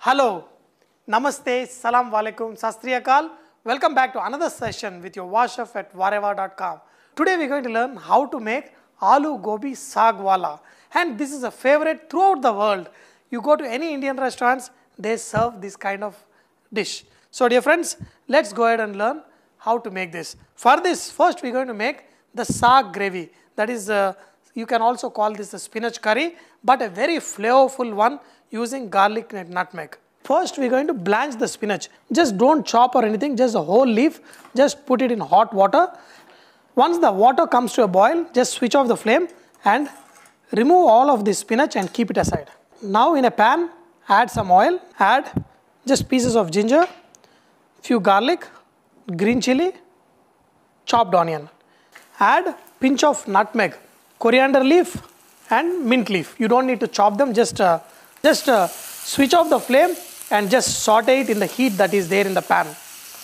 Hello, Namaste, Salam Walaikum, Sat Sri Akal. Welcome back to another session with your Washef at Vareva.com. Today we are going to learn how to make Aloo Gobi Saag Wala. And this is a favorite throughout the world. You go to any Indian restaurants, they serve this kind of dish. So dear friends, let's go ahead and learn how to make this. For this, first we are going to make the saag gravy. That is, you can also call this a spinach curry, but a very flavorful one using garlic and nutmeg. First we are going to blanch the spinach. Just don't chop or anything, just a whole leaf. Just put it in hot water. Once the water comes to a boil, just switch off the flame and remove all of this spinach and keep it aside. Now in a pan, add some oil, add just pieces of ginger, few garlic, green chili, chopped onion. Add pinch of nutmeg, coriander leaf and mint leaf. You don't need to chop them, just switch off the flame and just saute it in the heat that is there in the pan.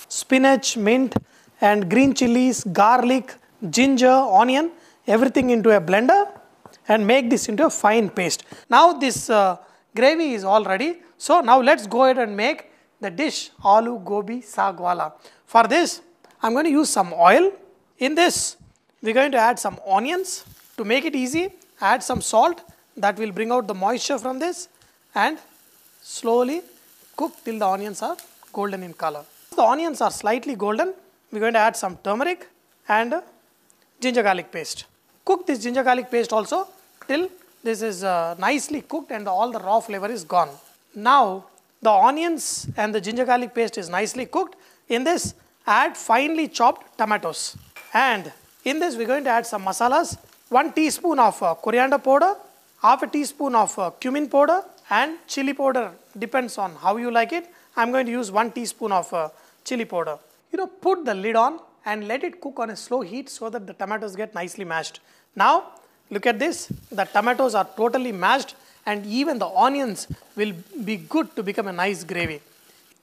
Spinach, mint and green chilies, garlic, ginger, onion, everything into a blender and make this into a fine paste. Now this gravy is all ready. So now let's go ahead and make the dish Aloo Gobi Saag Wala. For this, I'm going to use some oil. In this, we're going to add some onions. To make it easy, add some salt that will bring out the moisture from this and slowly cook till the onions are golden in color. If the onions are slightly golden, we're going to add some turmeric and ginger garlic paste. Cook this ginger garlic paste also till this is nicely cooked and all the raw flavor is gone. Now the onions and the ginger garlic paste is nicely cooked. In this, add finely chopped tomatoes. And in this, we're going to add some masalas. 1 teaspoon of coriander powder, half a teaspoon of cumin powder and chili powder. Depends on how you like it. I'm going to use 1 teaspoon of chili powder. Put the lid on and let it cook on a slow heat so that the tomatoes get nicely mashed. Now, look at this. The tomatoes are totally mashed and even the onions will be good to become a nice gravy.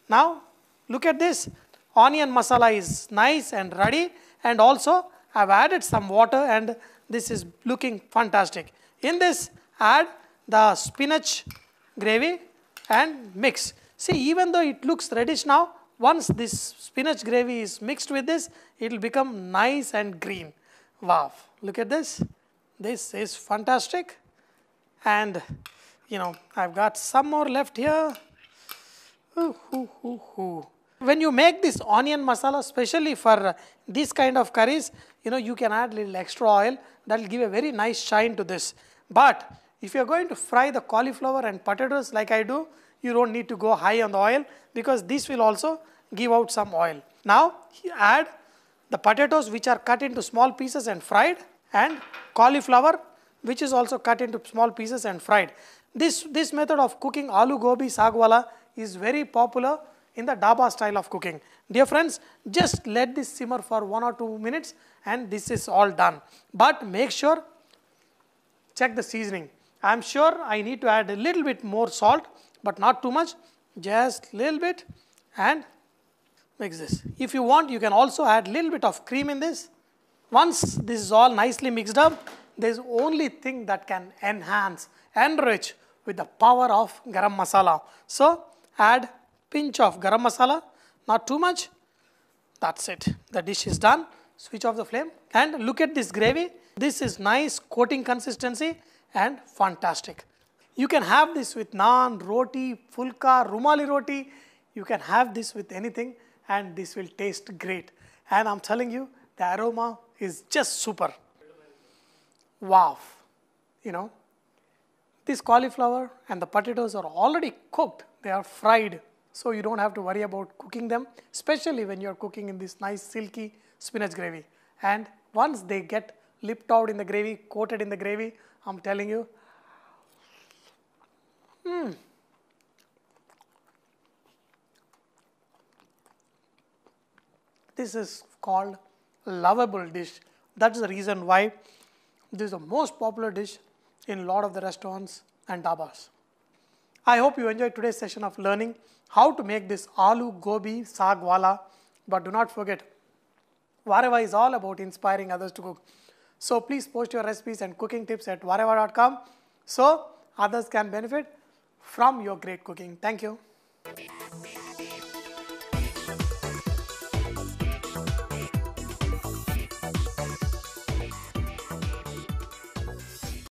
Now, look at this. Onion masala is nice and ready, and also I've added some water and this is looking fantastic. In this, add the spinach gravy and mix. See, even though it looks reddish now, once this spinach gravy is mixed with this, it will become nice and green. Wow, look at this. This is fantastic. And I've got some more left here. When you make this onion masala, especially for this kind of curries, you can add a little extra oil. That will give a very nice shine to this. But if you are going to fry the cauliflower and potatoes like I do, you don't need to go high on the oil because this will also give out some oil. Now add the potatoes which are cut into small pieces and fried, and cauliflower which is also cut into small pieces and fried. This method of cooking Aloo Gobi Saag Wala is very popular in the dhaba style of cooking. Dear friends, just let this simmer for 1 or 2 minutes and this is all done. But make sure, check the seasoning. I am sure I need to add a little bit more salt, but not too much, just a little bit, and mix this. If you want, you can also add a little bit of cream in this. Once this is all nicely mixed up, there is only thing that can enhance, enrich with the power of garam masala. So add pinch of garam masala, not too much. That's it. The dish is done. Switch off the flame and look at this gravy. This is nice coating consistency and fantastic. You can have this with naan, roti, fulka, rumali roti. You can have this with anything and this will taste great. And I'm telling you, the aroma is just super. Wow. This cauliflower and the potatoes are already cooked. They are fried. So you don't have to worry about cooking them, especially when you're cooking in this nice silky spinach gravy. And once they get lipped out in the gravy, coated in the gravy, I'm telling you, this is called a lovable dish. That's the reason why this is the most popular dish in a lot of the restaurants and dhabas. I hope you enjoyed today's session of learning how to make this Aloo Gobi Saag Wala. But do not forget, Vareva is all about inspiring others to cook. So please post your recipes and cooking tips at vareva.com so others can benefit from your great cooking. Thank you.